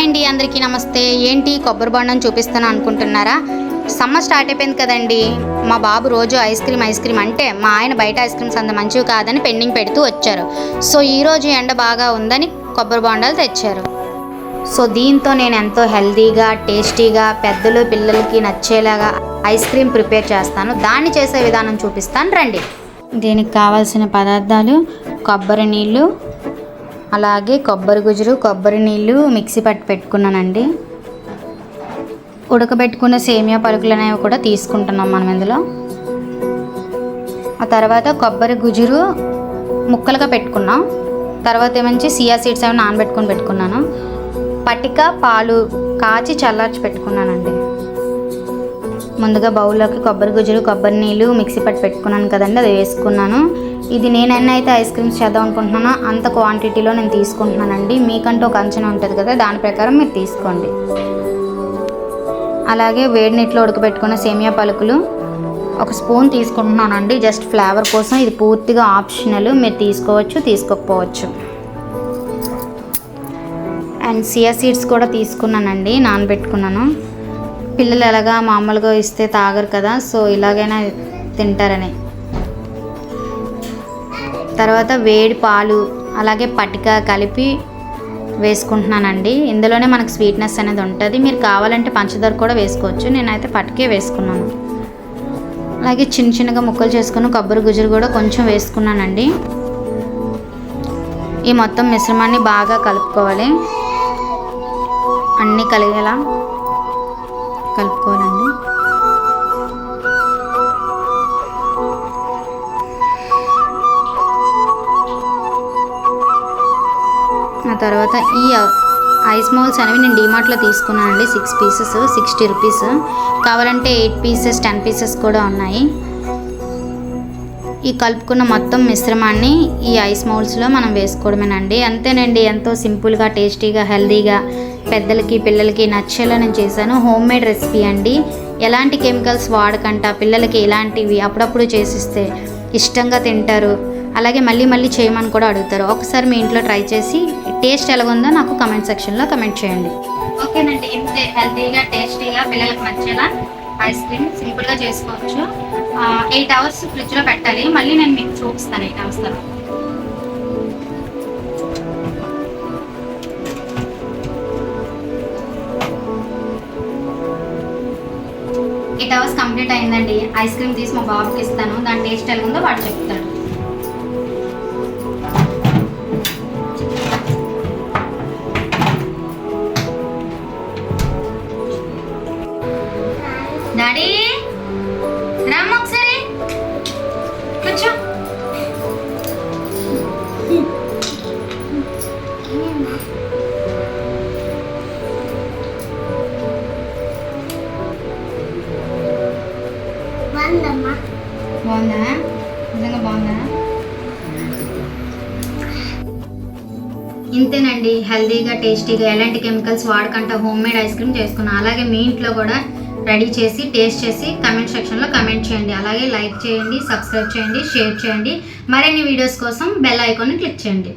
Hi అండి, అందరికీ నమస్తే. ఏంటి కొబ్బరి బొండం చూపిస్తాను అనుకుంటున్నారా? సమ్మర్ స్టార్ట్ అయిపోయింది కదండి. మా బాబు రోజు ఐస్ క్రీమ్ అంటే మా ఆయన బయట ఐస్ క్రీమ్స్ అంత మంచివి కాదని పెండింగ్ పెడుతూ వచ్చారు. సో ఈరోజు ఎండ బాగా ఉందని కొబ్బరి బొండాలు తెచ్చారు. సో దీంతో నేను ఎంతో హెల్తీగా టేస్టీగా పెద్దలు పిల్లలకి నచ్చేలాగా ఐస్ క్రీమ్ ప్రిపేర్ చేస్తాను. దాన్ని చేసే విధానం చూపిస్తాను రండి. దీనికి కావాల్సిన పదార్థాలు కొబ్బరి నీళ్ళు, అలాగే కొబ్బరి గుజ్జురు, కొబ్బరి నీళ్ళు మిక్సీ పట్టి పెట్టుకున్నానండి. ఉడకబెట్టుకున్న సేమియా పలుకులు అనేవి కూడా తీసుకుంటున్నాం మనం ఇందులో. ఆ తర్వాత కొబ్బరి గుజ్జురు ముక్కలుగా పెట్టుకున్నాం. తర్వాత ఏమంచి సియా సీడ్స్ అవి నానబెట్టుకొని పెట్టుకున్నాను. పటిక పాలు కాచి చల్లార్చి పెట్టుకున్నానండి. ముందుగా బౌల్లోకి కొబ్బరి గుజ్జురు, కొబ్బరి నీళ్ళు మిక్సీ పట్టి పెట్టుకున్నాను కదండి, అది వేసుకున్నాను. ఇది నేను ఎన్నైతే ఐస్ క్రీమ్స్ చేద్దాం అనుకుంటున్నానో అంత క్వాంటిటీలో నేను తీసుకుంటున్నానండి. మీకంటూ ఒక అంచనా ఉంటుంది కదా, దాని ప్రకారం మీరు తీసుకోండి. అలాగే వేడి నీటిలో ఉడకబెట్టుకున్న సేమియా పలుకులు ఒక స్పూన్ తీసుకుంటున్నానండి, జస్ట్ ఫ్లేవర్ కోసం. ఇది పూర్తిగా ఆప్షనల్, మీరు తీసుకోవచ్చు తీసుకోకపోవచ్చు. అండ్ సియా సీడ్స్ కూడా తీసుకున్నానండి, నానబెట్టుకున్నాను. పిల్లలు ఎలాగా మామూలుగా ఇస్తే తాగరు కదా, సో ఇలాగైనా తింటారని. తర్వాత వేడి పాలు అలాగే పటిక కలిపి వేసుకుంటున్నానండి. ఇందులోనే మనకు స్వీట్నెస్ అనేది ఉంటుంది. మీరు కావాలంటే పంచదార కూడా వేసుకోవచ్చు, నేనైతే పటికే వేసుకున్నాను. అలాగే చిన్న చిన్నగా ముక్కలు చేసుకుని కొబ్బరి గుజ్జురు కూడా కొంచెం వేసుకున్నానండి. ఈ మొత్తం మిశ్రమాన్ని బాగా కలుపుకోవాలి, అన్నీ కలిగేలా కలుపుకోవాలండి. ఆ తర్వాత ఈ ఐస్ మౌల్స్ అనేవి నేను డీమార్ట్లో తీసుకున్నానండి. 6 పీసెస్ 60 రూపీస్. కావాలంటే 8 పీసెస్ 10 పీసెస్ కూడా ఉన్నాయి. ఈ కలుపుకున్న మొత్తం మిశ్రమాన్ని ఈ ఐస్ మౌల్స్లో మనం వేసుకోవడమేనండి. అంతేనండి, ఎంతో సింపుల్గా టేస్టీగా హెల్తీగా పెద్దలకి పిల్లలకి నచ్చేలా నేను చేశాను. హోమ్ మేడ్ రెసిపీ అండి, ఎలాంటి కెమికల్స్ వాడకంట. పిల్లలకి ఇలాంటివి అప్పుడప్పుడు చేసిస్తే ఇష్టంగా తింటారు, అలాగే మళ్ళీ మళ్ళీ చేయమని కూడా అడుగుతారు. ఒకసారి మీ ఇంట్లో ట్రై చేసి టేస్ట్ ఎలాగుందో నాకు కమెంట్ సెక్షన్లో కమెంట్ చేయండి. ఓకేనండి, ఇంతే హెల్తీగా టేస్టీగా పిల్లలకు నచ్చేలా ఐస్ క్రీమ్ సింపుల్గా చేసుకోవచ్చు. 8 అవర్స్ ఫ్రిడ్జ్లో పెట్టాలి. మళ్ళీ నేను మీకు చూపిస్తాను 8 అవర్స్ తర్వాత. 8 అవర్స్ కంప్లీట్ అయిందండి. ఐస్ క్రీమ్ తీసి మా బాబుకి ఇస్తాను, దాని టేస్ట్ ఎలా ఉందో వాడు చెప్తాడు. డాడీ రమ్మ ఒకసారి కూర్చో. బాగుందా? నిజంగా బాగుందా? ఇంతేనండి, హెల్తీగా టేస్టీగా ఎలాంటి కెమికల్స్ వాడకుండా హోమ్ మేడ్ ఐస్ క్రీమ్ చేసుకున్నాను. అలాగే మీ ఇంట్లో కూడా రెడీ చేసి టేస్ట్ చేసి కమెంట్ సెక్షన్లో కమెంట్ చేయండి. అలాగే లైక్ చేయండి, సబ్స్క్రైబ్ చేయండి, షేర్ చేయండి. మరిన్ని వీడియోస్ కోసం బెల్ ఐకాన్ని క్లిక్ చేయండి.